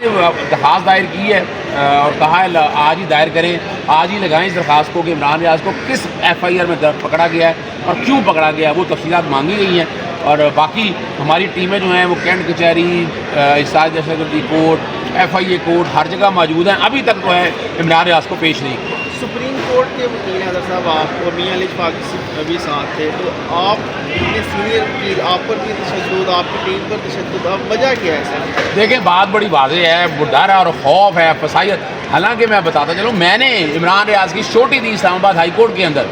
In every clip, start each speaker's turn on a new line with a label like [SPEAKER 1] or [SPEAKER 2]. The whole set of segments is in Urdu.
[SPEAKER 1] درخواست دائر کی ہے اور کہا ہے آج ہی دائر کریں، آج ہی لگائیں اس درخواست کو کہ عمران ریاض کو کس ایف آئی آر میں پکڑا گیا ہے اور کیوں پکڑا گیا ہے، وہ تفصیلات مانگی گئی ہیں۔ اور باقی ہماری ٹیمیں جو ہیں وہ کینٹ کچہری، احساس دہشت گردی court, F I A court ہر جگہ موجود ہیں، ابھی تک جو ہے عمران ریاض کو پیش نہیں کی۔
[SPEAKER 2] سپریم کورٹ کے وکیل حضرت صاحب آپ اور میاں علی اشفاق بھی ساتھ تھے، تو آپ اتنے سینئر وکیل، آپ پر بھی تشدد، آپ کی ٹیم پر تشدد، اب وجہ کیا ہے سر؟
[SPEAKER 1] دیکھیں بات بڑی واضح ہے، ڈر ہے اور خوف ہے، فسائیت۔ حالانکہ میں بتاتا چلوں، میں نے عمران ریاض کی شورٹی دی اسلام آباد ہائی کورٹ کے اندر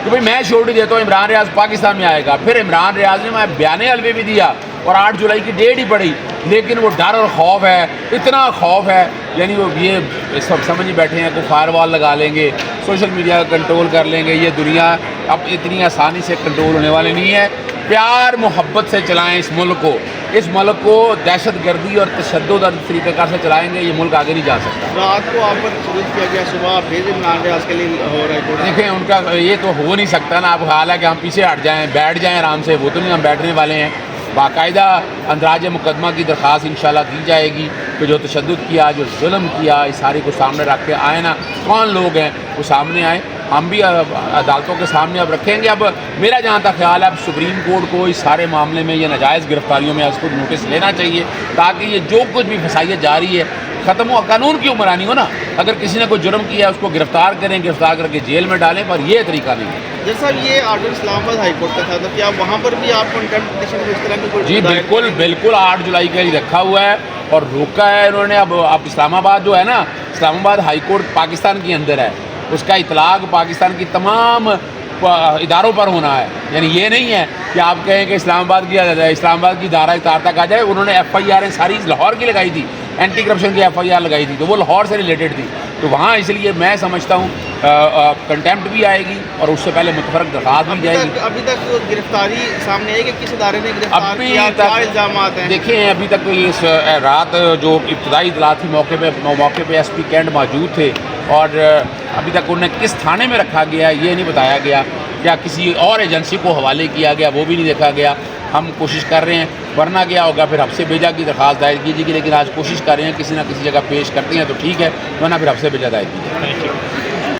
[SPEAKER 1] کہ بھئی میں شورٹی دیتا ہوں عمران ریاض پاکستان میں آئے گا۔ پھر عمران ریاض نے میں بیان حلفے بھی دیا اور 8 جولائی کی ڈیٹ ہی پڑی، لیکن وہ ڈر اور خوف ہے، اتنا خوف ہے، یعنی وہ یہ سب سمجھ ہی بیٹھے ہیں کہ فائر وال لگا لیں گے، سوشل میڈیا کا کنٹرول کر لیں گے۔ یہ دنیا اب اتنی آسانی سے کنٹرول ہونے والی نہیں ہے۔ پیار محبت سے چلائیں اس ملک کو، اس ملک کو دہشت گردی اور تشدد اور طریقہ کار سے چلائیں گے، یہ ملک آگے نہیں جا سکتا۔
[SPEAKER 2] رات کو آپ پر تشدد کیا گیا، صبح پھر عمران ریاض کے لیے ہو رہا ہے۔
[SPEAKER 1] دیکھیں ان کا یہ تو ہو نہیں سکتا نا، اب خیال ہے کہ ہم پیچھے ہٹ جائیں، بیٹھ جائیں آرام سے، وہ تو نہیں ہم بیٹھنے والے ہیں۔ باقاعدہ اندراج مقدمہ کی درخواست انشاءاللہ دی جائے گی کہ جو تشدد کیا، جو ظلم کیا، اس ساری کو سامنے رکھ کے آئے نا، کون لوگ ہیں وہ سامنے آئیں، ہم بھی عدالتوں کے سامنے اب رکھیں گے۔ اب میرا جہاں تک خیال ہے اب سپریم کورٹ کو اس سارے معاملے میں، یہ ناجائز گرفتاریوں میں اس کو نوٹس لینا چاہیے، تاکہ یہ جو کچھ بھی فسائیت جاری ہے ختم ہو، قانون کی عمرانی ہو نا۔ اگر کسی نے کوئی جرم کیا ہے اس کو گرفتار کریں، گرفتار کر کے جیل میں ڈالیں، پر یہ طریقہ نہیں ہے۔
[SPEAKER 2] جیسا یہ آرڈر اسلام آباد ہائی کورٹ کا تھا، تو کیا وہاں پر بھی آپ کنٹمپٹ پٹیشن کو اس طرح کی کوئی
[SPEAKER 1] جی بالکل بالکل 8 جولائی کا ہی رکھا ہوا ہے اور روکا ہے انہوں نے۔ اب اسلام آباد جو ہے نا، اسلام آباد ہائی کورٹ پاکستان کے اندر ہے، اس کا اطلاق پاکستان کی تمام اداروں پر ہونا ہے۔ یعنی یہ نہیں ہے کہ آپ کہیں کہ اسلام آباد کی دائرہ اختیار تک آ جائے۔ انہوں نے ایف آئی آر ساری لاہور کی لگائی تھی، اینٹی کرپشن کی ایف آئی آر لگائی تھی، تو وہ لاہور سے ریلیٹڈ تھی، تو وہاں اس لیے میں سمجھتا ہوں کنٹمپٹ بھی آئے گی اور اس سے پہلے متفرق درخواست بھی جائے گی۔
[SPEAKER 2] ابھی تک گرفتاری سامنے آئی کہ کس ادارے نے گرفتار
[SPEAKER 1] ابھی
[SPEAKER 2] کیا،
[SPEAKER 1] تک
[SPEAKER 2] کیا الزامات ہیں؟
[SPEAKER 1] دیکھیں ابھی تک تو اس رات جو ابتدائی اطلاعات تھی موقع پہ ایس پی کینٹ موجود تھے، اور ابھی تک انہیں کس تھانے میں رکھا گیا یہ نہیں بتایا گیا، یا کسی اور ایجنسی کو حوالے کیا گیا وہ بھی نہیں دیکھا گیا۔ ہم کوشش کر رہے ہیں، ورنہ کیا ہوگا پھر حبس بھیجا کی درخواست دائر کیجیے گی، لیکن آج کوشش کر رہے ہیں کسی نہ کسی جگہ پیش کرتے ہیں تو ٹھیک ہے، ورنہ پھر حبس بھیجا دائر کیجیے۔